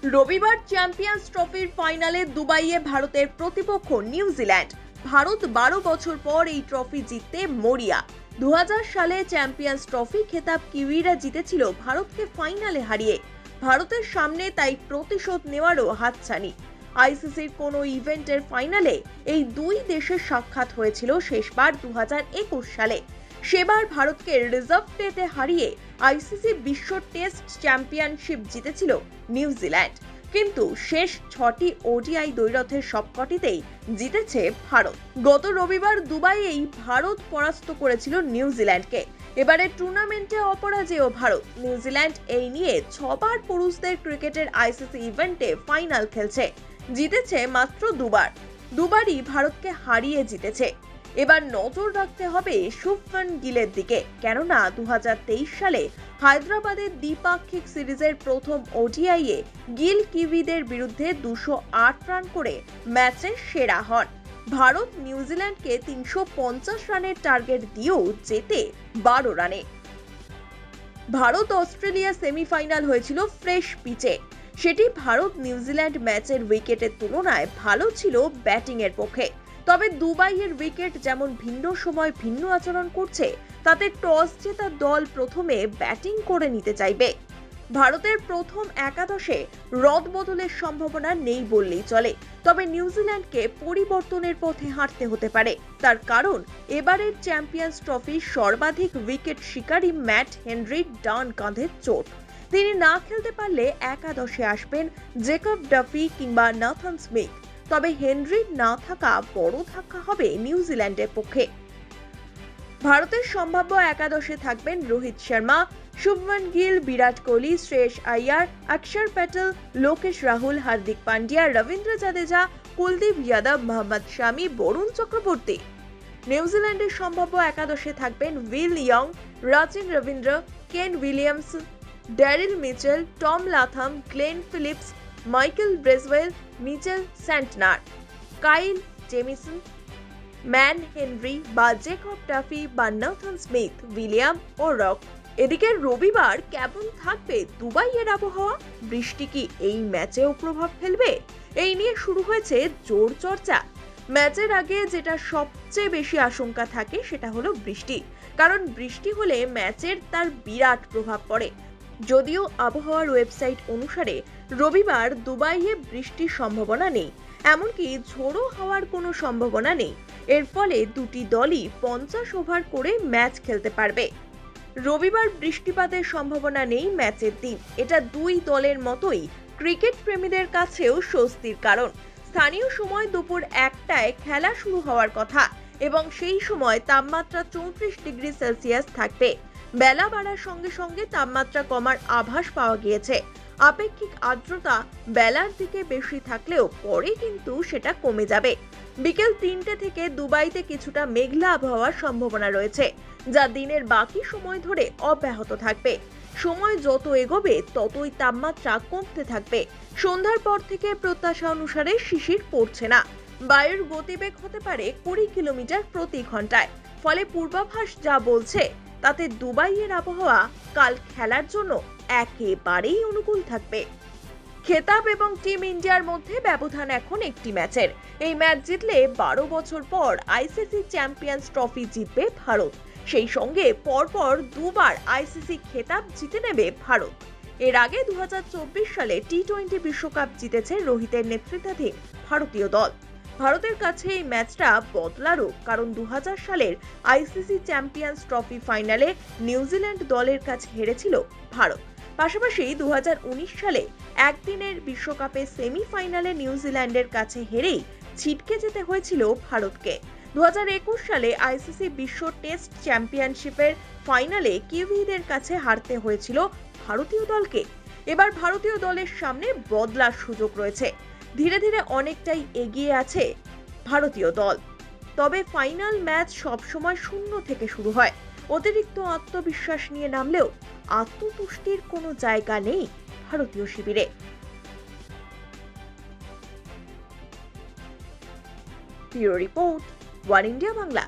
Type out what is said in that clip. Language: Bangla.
রবিবার চ্যাম্পিয়ন্স ট্রফির ফাইনালে দুবাইয়ে ভারতের প্রতিপক্ষ নিউজিল্যান্ড। ভারত 12 বছর পর এই ট্রফি জিততে মরিয়া। 2000 সালে চ্যাম্পিয়ন্স ট্রফি খেতাব কিউইরা জিতেছিল ভারতকে ফাইনালে হারিয়ে। ভারতের সামনে তাই প্রতিশোধ নেওয়ারও হাতছানি। আইসিসির কোনো ইভেন্টের ফাইনালে এই দুই দেশের সাক্ষাৎ হয়েছিল শেষবার 2021 সালে। সেবার ভারতকে রিজার্ভ ডেতে হারিয়ে আইসিসি বিশ্ব টেস্ট চ্যাম্পিয়নশিপ জিতেছিল নিউজিল্যান্ড। কিন্তু শেষ 6টি ওডিআই দ্বৈরথের সবকটিতেই জিতেছে ভারত। গত রবিবার দুবাইয়েই ভারত পরাস্ত করেছিল নিউজিল্যান্ডকে। এবারে টুর্নামেন্টে অপরাজেয় ভারত। নিউজিল্যান্ড এই নিয়ে 6 বার পুরুষদের ক্রিকেটের আইসিসি ইভেন্টে ফাইনাল খেলছে, জিতেছে মাত্র দুবারই ভারতকে হারিয়ে জিতেছে। এবার নজর রাখতে হবে শুভমান গিলের দিকে, কেননা 2023 সালে হায়দ্রাবাদের দ্বিপাক্ষিক সিরিজের প্রথম ওডিআইয়ে গিল কিউইদের বিরুদ্ধে 208 রান করে ম্যাচে সেরা হন। ভারত নিউজিল্যান্ডকে 350 রানের টার্গেট দিয়েও জেতে 12 রানে। ভারত অস্ট্রেলিয়া সেমিফাইনাল হয়েছিল ফ্রেশ পিচে। সেটি ভারত নিউজিল্যান্ড ম্যাচের উইকেটের তুলনায় ভালো ছিল ব্যাটিংয়ের পক্ষে। তবে দুবাইয়ের উইকেট যেমন ভিন্ন সময় ভিন্ন আচরণ করছে, তাতে টস জেতা দল প্রথমে ব্যাটিং করে নিতে চাইবে। ভারতের প্রথম একাদশে রদবদলের সম্ভাবনা নেই বললেই চলে। তবে নিউজিল্যান্ডকে পরিবর্তনের পথে হাঁটতে হতে পারে। তার কারণ এবারের চ্যাম্পিয়ন্স ট্রফির সর্বাধিক উইকেট শিকারী ম্যাট হেনরির ডান কাঁধের চোট। তিনি না খেলতে পারলে একাদশে আসবেন জেকব ডাফি কিংবা নাথান স্মিথ। তবে হেনরির না থাকা বড় ধাক্কা হবে নিউজিল্যান্ডের পক্ষে। ভারতের সম্ভাব্য একাদশে থাকবেন রোহিত শর্মা, শুভমান গিল, বিরাট কোহলি, শ্রেয়স আইয়ার, অক্ষর প্যাটেল, লোকেশ রাহুল, হার্দিক পান্ডিয়া, রবীন্দ্র জাদেজা, কুলদীপ যাদব, মোহাম্মদ শামি, বরুণ চক্রবর্তী। নিউজিল্যান্ডের সম্ভাব্য একাদশে থাকবেন উইল ইয়ং, রাচিন রবীন্দ্র, কেন Williams, Daryl Mitchell, Tom Latham, Glenn Phillips, Michael Bracewell, Mitchell Santner, কাইল জেমিসন, ম্যান হেনরি বা জেকব ডাফি বা নাথান স্মিথ, উইলিয়াম ও রক। এদিকে রবিবার কেমন থাকবে দুবাইয়ের আবহাওয়া? বৃষ্টি কি এই ম্যাচেও প্রভাব ফেলবে? এই নিয়ে শুরু হয়েছে জোর চর্চা। ম্যাচের আগে যেটা সবচেয়ে বেশি আশঙ্কা থাকে সেটা হলো বৃষ্টি, কারণ বৃষ্টি হলে ম্যাচের তার বিরাট প্রভাব পড়ে। যদিও আবহাওয়ার ওয়েবসাইট অনুসারে রবিবার দুবাইয়ে বৃষ্টির সম্ভাবনা নেই, এমনকি ঝোড়ো হওয়ার কোনো সম্ভাবনা নেই। এর ফলে দুটি দলই 50 ওভার করে ম্যাচ খেলতে পারবে। রবিবার বৃষ্টিপাতের সম্ভাবনা নেই ম্যাচের দিন। এটা দুই দলের মতোই ক্রিকেট প্রেমীদের কাছেও স্বস্তির কারণ। স্থানীয় সময় দুপুর 1টায় খেলা শুরু হওয়ার কথা এবং সেই সময় তাপমাত্রা 34 ডিগ্রি সেলসিয়াস থাকবে। বেলা বাড়ার সঙ্গে সঙ্গে তাপমাত্রা কমার আভাস পাওয়া গিয়েছে। আপেক্ষিক আর্দ্রতা বেলার দিকে বেশি থাকলেও পরে কিন্তু সেটা কমে যাবে। বিকেল 3টে থেকে দুবাইতে কিছুটা মেঘলা আবহাওয়ার সম্ভাবনা রয়েছে, যা দিনের বাকি সময় ধরে অব্যাহত থাকবে। সময় যত এগোবে ততই তাপমাত্রা কমতে থাকবে। সন্ধ্যার পর থেকে প্রত্যাশা অনুসারে শিশির পড়ছে না। বায়ুর গতিবেগ হতে পারে 20 কিলোমিটার প্রতি ঘন্টায়। ফলে পূর্বাভাস যা বলছে তাতে দুবাইয়ের আবহাওয়া কাল খেলার জন্য একেবারেই অনুকূল থাকবে। খেতাব এবং টিম ইন্ডিয়ার মধ্যে ব্যবধান এখন একটি ম্যাচের। এই ম্যাচ জিতলে 12 বছর পর আইসিসি চ্যাম্পিয়ন্স ট্রফি জিতবে ভারত। সেই সঙ্গে পরপর দুবার আইসিসি খেতাব জিতে নেবে ভারত। এর আগে 2024 সালে টি-20 বিশ্বকাপ জিতেছে রোহিতের নেতৃত্বাধীন ভারতীয় দল। ভারতের কাছে এই ম্যাচটা বদলারও, কারণ 2000 সালের আইসিসি চ্যাম্পিয়ন্স ট্রফি ফাইনালে নিউজিল্যান্ড দলের কাছে হেরেছিল ভারত। পাশাপাশি 2019 সালে একদিনের বিশ্বকাপে সেমিফাইনালে নিউজিল্যান্ডের কাছে হেরেই ছিটকে যেতে হয়েছিল ভারতকে। 2021 সালে আইসিসি বিশ্ব টেস্ট চ্যাম্পিয়নশিপের ফাইনালে কিউইদের কাছে হারতে হয়েছিল ভারতীয় দলকে। এবার ভারতীয় দলের সামনে বদলার সুযোগ রয়েছে। ধীরে ধীরে অনেকটাই এগিয়ে আছে ভারতীয় দল। তবে ফাইনাল ম্যাচ সবসময় শূন্য থেকে শুরু হয়। অতিরিক্ত আত্মবিশ্বাস নিয়ে নামলেও আত্মতুষ্টির কোনো জায়গা নেই ভারতীয় শিবিরে। Bureau report, one India Bangla.